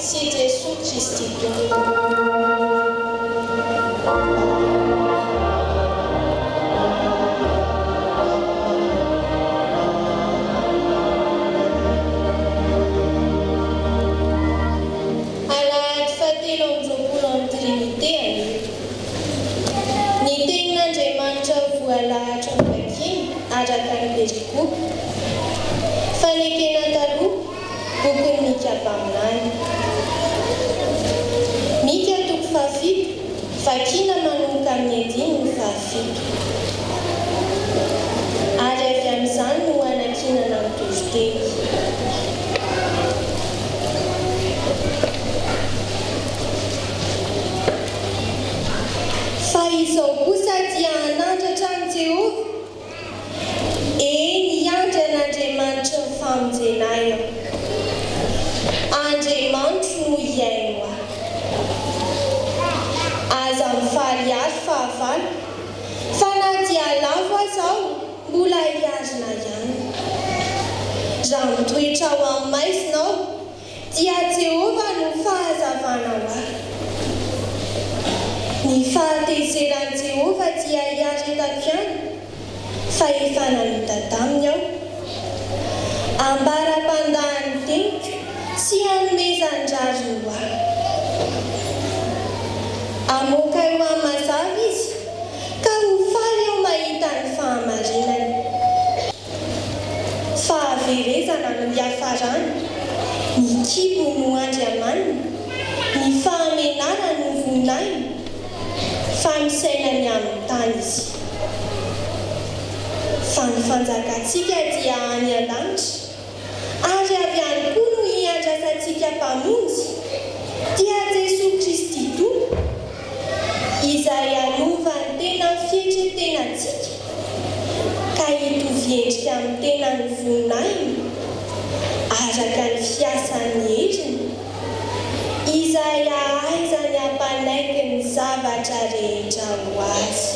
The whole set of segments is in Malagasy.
sy Jesosy Kristy Alahady fahatelo amby roapolo amin'ny Trinité ny tenin'Andriamanitra voalahatra vakiana araka ny perikopa fanekena taloha boky Mika Baminany Mika toko fahafito vakiana manomboka amin'ny andiny ny fahafito ary avy amin'izany no anakinana mitoviteny fa izao kosa dia hanandratra ny Jehova eny iandry an'Andriamanitra ny famonjenay aho Andriamanitro no iaino aza mifaly azy fahavalo fa na dia lavo aza aho mbola hiazona ihany raha mitoetra ho amin'ny maisinao dia Jehova no fahazavanao ahy ny fahatezeran'i Jehova dia hiaretako ihany fa efa nanota taminy aho ambara-pandahany teniko sy hanomezan-drary ho ahy amoaka eo amin'ny mazava izy ka ho faly eo mahita ny fahamarinany fahaverezana no hiafarany ny kibo no andriamaniny ny fahamenarany no vonainy fa misainany amin'ny tany izy fa ny fanjakantsika dia any an-danitra ary avy any koa no hiandrasantsika mpamonjy dia Jesosy Kristy toa izay anovany tena fietretenantsika ka hitovy endrika amin'ny tena ny vonainy araka ny fiasan'ny heriny izay ahaizany hampanaiky ny zavatra rehetra ho azy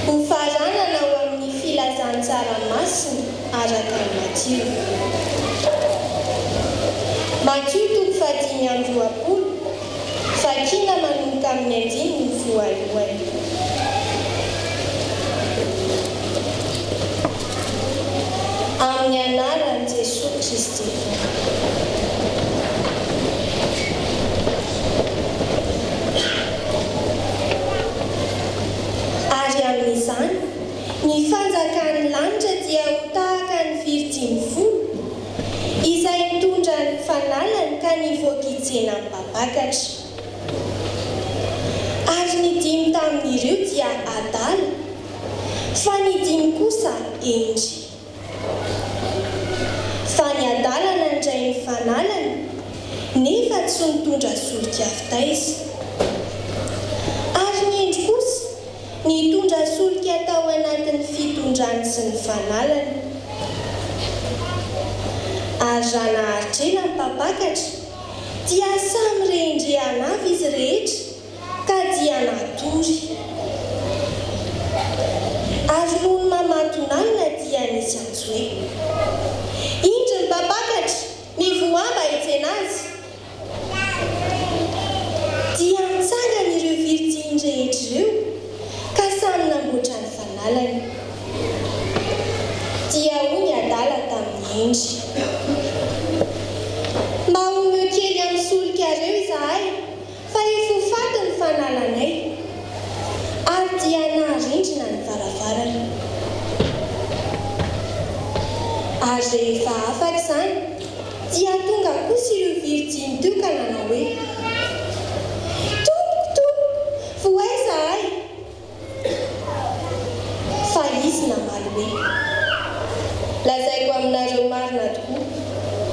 ho faranana ao amin'ny filazantsara-masina araka ny Matio toko fahadimy amby roapolo vakiana manomboka amin'ny andiny ny voalohany amin'ny anaran'i Jesosy Kristy ary amin'izany ny fanjakan'ny lanitra dia ho tahaka ny Virjiny folo izay mitondra ny fanalany ka nivoakitsena ny mpapakatra ary ny dimy tamin'ireo dia adala fa ny dimy kosa endry fa ny adalana indray ny fanalany nefa tsy nitondra solika fitaiza ary ny endry kosa nitondra solika tao anatin'ny fitondrany sy ny fanalany ary raha naharitrena ny mpapakatra dia samy rendrehana avy izy rehetra ka dia natory ary noho ny mamatonalina dia nisy antso hoe indry ny mpapakatra ny voamba hitsena azy dia nitsangana ireo Virjiny rehetra ireo ka samy namboatra ny fanalany dia hoy adala tamin'ny endry mba omeo kely amin'ny solika ireo izahay fa efa ho faty ny fanalanay ary dia naharindrina ny varavarana ary rehefa afaka izany dia tonga kosa ireo Virjiny teo ka nanao hoe tompoko voay izahay fa izy namaly hoe lazaiko aminareo marina tokoa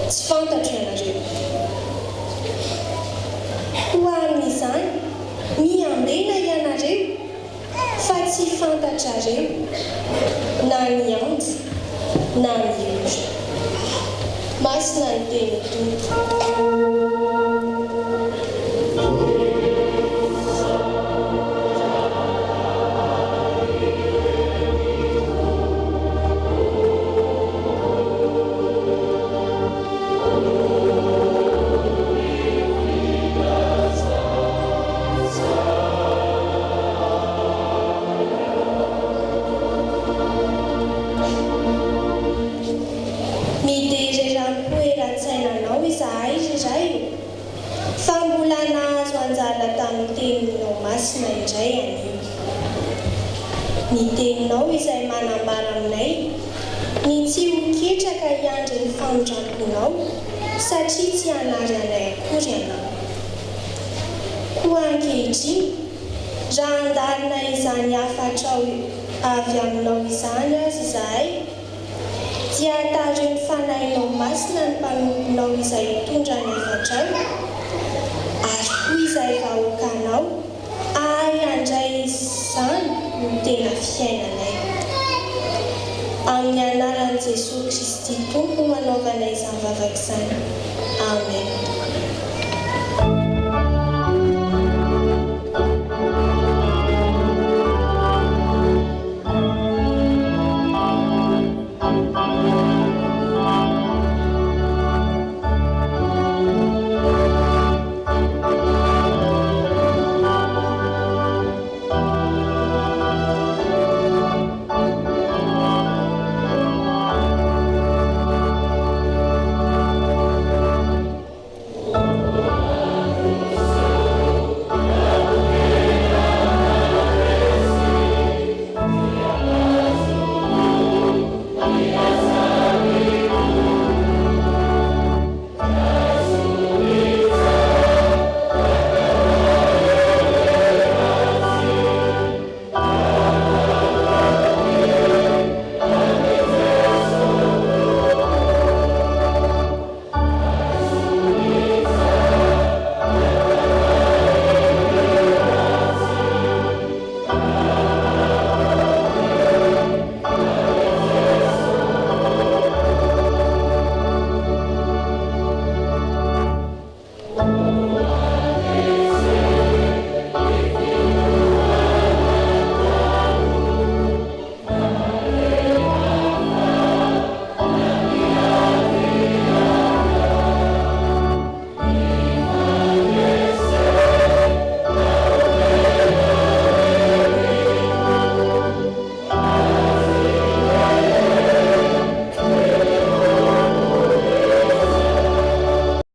tsy fantatro ianareo ho amin'izany miambrena ianareo fa tsy fantatrareo na ny andro na ny ora masina ny teny Tompo Ny teninao izay manambara aminay ny tsy ho ketraka hiandry ny famindramponao satria tsy hanary anay akory ianao. Koa ankehitriny, raha andarina izany afatrao avy aminao izany azy izahay, dia tariny ny fanahinao masina ny mpanomponao izay hitondra ny afatrao, ary koa izay vahoakanao ary handray izany no tena fiainanay. Amin'ny anaran'i Jesosy Kristy Tompo no anaovanay izany vavaka izany. Amen.